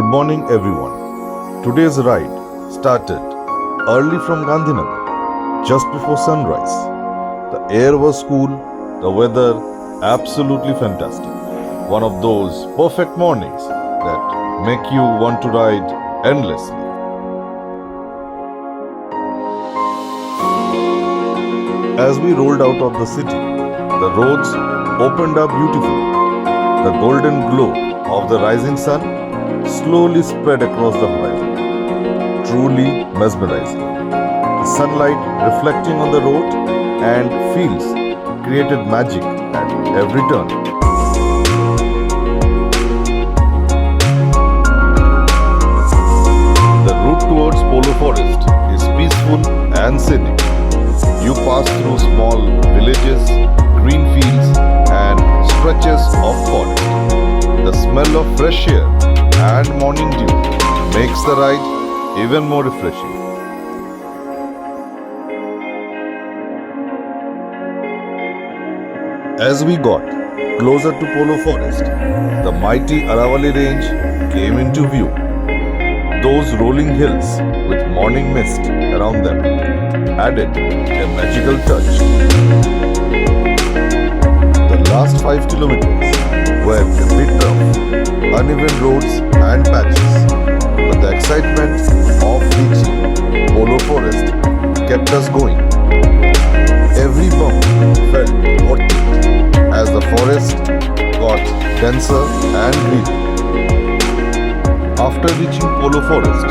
Good morning, everyone. Today's ride started early from Gandhinagar, just before sunrise. The air was cool, the weather absolutely fantastic. One of those perfect mornings that make you want to ride endlessly. As we rolled out of the city, the roads opened up beautifully. The golden glow of the rising sun slowly spread across the horizon, truly mesmerizing. The sunlight reflecting on the road and fields created magic at every turn. The route towards Polo Forest is peaceful and scenic. You pass through small villages, green fields, and stretches of forest. The smell of fresh air and morning dew makes the ride even more refreshing. As we got closer to Polo Forest, the mighty Aravalli Range came into view. Those rolling hills with morning mist around them added a magical touch. The last 5 kilometers were a bit rough, uneven roads and patches, but the excitement of reaching Polo Forest kept us going. Every bump felt worth it as the forest got denser and greener. After reaching Polo Forest,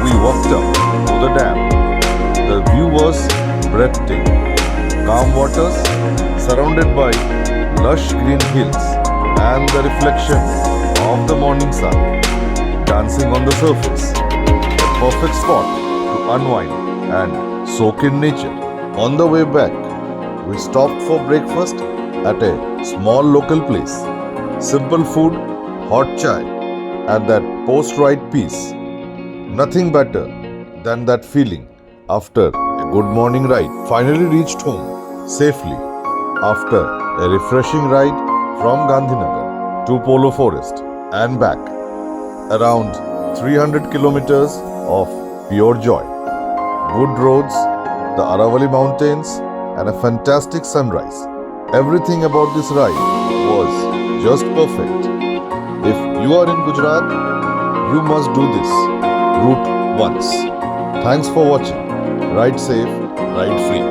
we walked up to the dam. The view was breathtaking. Calm waters surrounded by lush green hills and the reflection of the morning sun dancing on the surface. A perfect spot to unwind and soak in nature. On the way back, we stopped for breakfast at a small local place. Simple food, hot chai, and that post-ride peace. Nothing better than that feeling after a good morning ride. Finally reached home safely after a refreshing ride from Gandhinagar to Polo Forest and back. Around 300 kilometers of pure joy. Good roads, the Aravalli Mountains, and a fantastic sunrise. Everything about this ride was just perfect. If you are in Gujarat, you must do this route once. Thanks for watching. Ride safe, ride free.